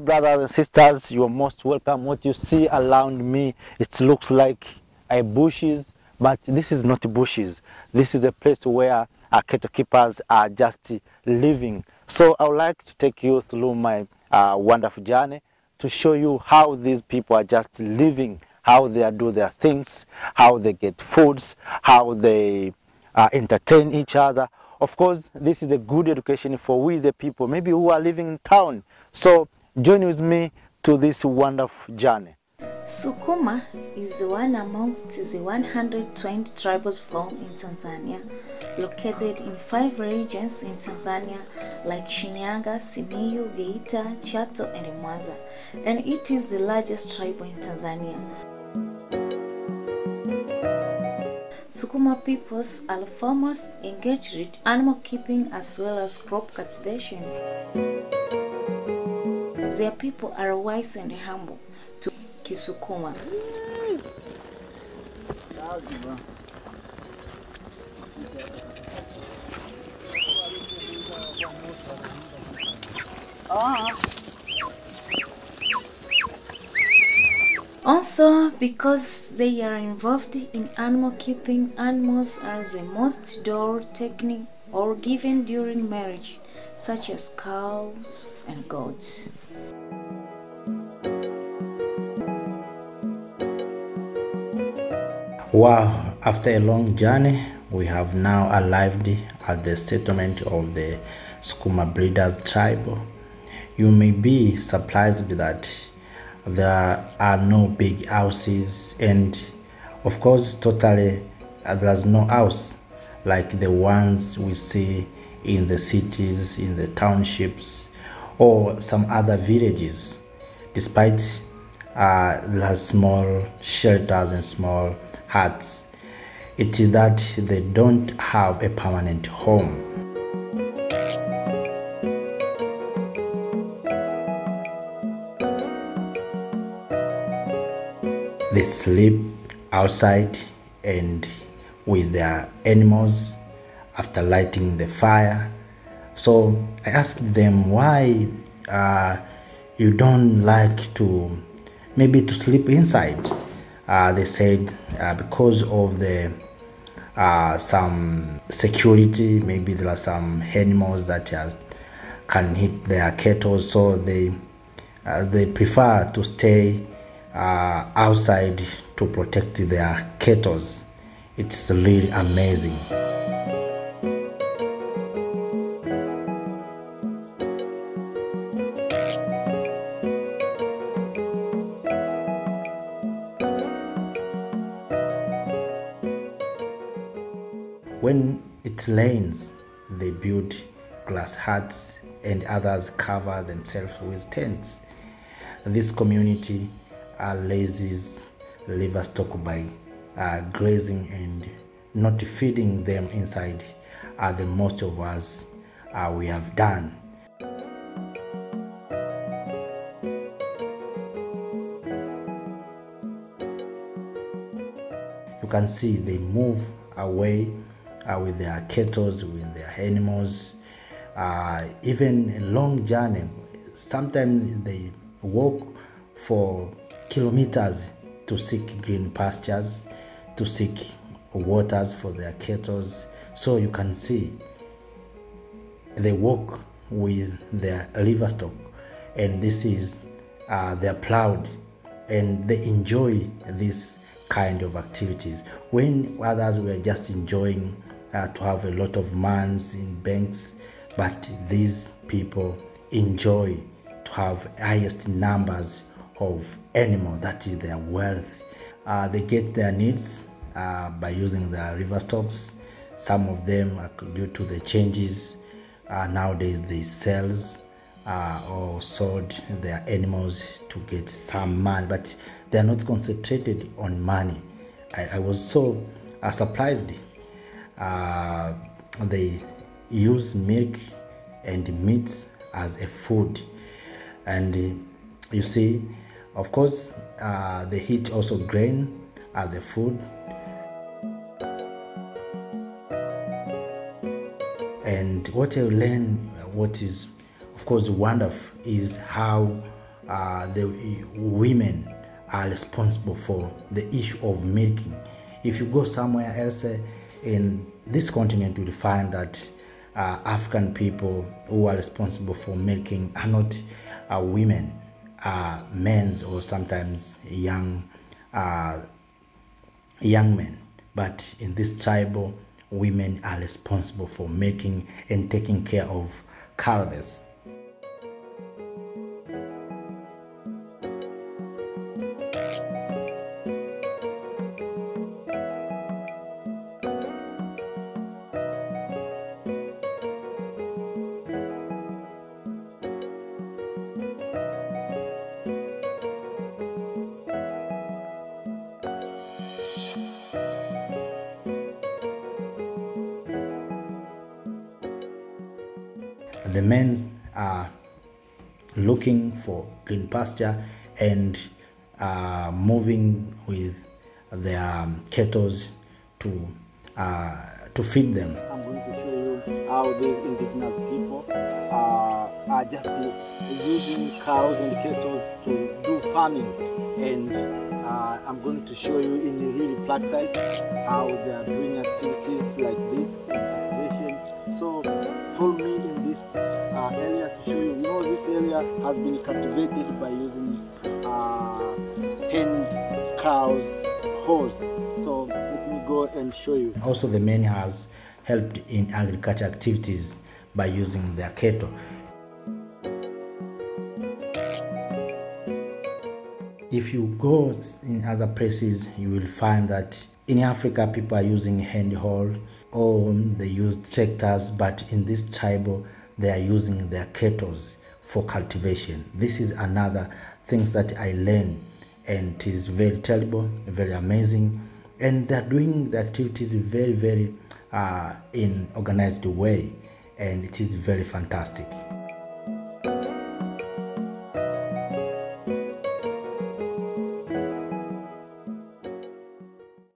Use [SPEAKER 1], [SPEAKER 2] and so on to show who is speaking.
[SPEAKER 1] Hello brothers and sisters, you are most welcome. What you see around me, it looks like a bushes, but this is not bushes. This is a place where our cattle keepers are just living. So I would like to take you through my wonderful journey to show you how these people are just living, how they do their things, how they get foods, how they entertain each other. Of course, this is a good education for we the people, maybe who are living in town. So join with me to this wonderful journey.
[SPEAKER 2] Sukuma is one amongst the 120 tribals found in Tanzania, located in 5 regions in Tanzania like Shinyanga, Simiyu, Geita, Chato and Mwanza, and it is the largest tribe in Tanzania. Sukuma peoples are farmers engaged in animal keeping as well as crop cultivation. Their people are wise and humble to Kisukuma. Also, because they are involved in animal keeping, animals are the most door taken or given during marriage, such as cows and goats.
[SPEAKER 3] Wow, after a long journey, we have now arrived at the settlement of the Sukuma breeders tribe. You may be surprised that there are no big houses, and of course totally there's no house like the ones we see in the cities, in the townships or some other villages. Despite the small shelters and small huts, it is that they don't have a permanent home. They sleep outside and with their animals after lighting the fire. So I asked them why you don't like to maybe to sleep inside. They said because of the some security, maybe there are some animals that can hit their cattle, so they prefer to stay outside to protect their cattle. It's really amazing. When it rains, they build glass huts and others cover themselves with tents. This community raises livestock by grazing and not feeding them inside, as the most of us we have done. You can see they move away with their cattle, with their animals, even a long journey. Sometimes they walk for kilometers to seek green pastures, to seek waters for their cattle. So you can see they walk with their livestock, and this is they're proud and they enjoy this kind of activities, when others were just enjoying to have a lot of mans in banks, but these people enjoy to have highest numbers of animals. That is their wealth. They get their needs by using their livestocks. Some of them are due to the changes nowadays they sell or sold their animals to get some money, but they are not concentrated on money. I was so surprised. They use milk and meat as a food, and you see, of course, they eat also grain as a food. And what I learned, what is of course wonderful, is how the women are responsible for the issue of milking. If you go somewhere else in this continent, you will find that African people who are responsible for milking are not women, men, or sometimes young men. But in this tribal, women are responsible for milking and taking care of calves. The men are looking for green pasture and moving with their cattle to feed them.
[SPEAKER 1] I'm going to show you how these indigenous people are just using cows and cattle to do farming, and I'm going to show you in really practice how they are doing activities like this in cultivation. So follow me in this area to show you. This area has been cultivated by using hand cows hose. So let me go and show you.
[SPEAKER 3] Also, the men has helped in agriculture activities by using their cattle. If you go in other places, you will find that in Africa people are using hand hoe or they use tractors, but in this tribal they are using their cattle for cultivation. This is another thing that I learned, and it is very terrible, very amazing, and they are doing the activities very in organized way, and it is very fantastic.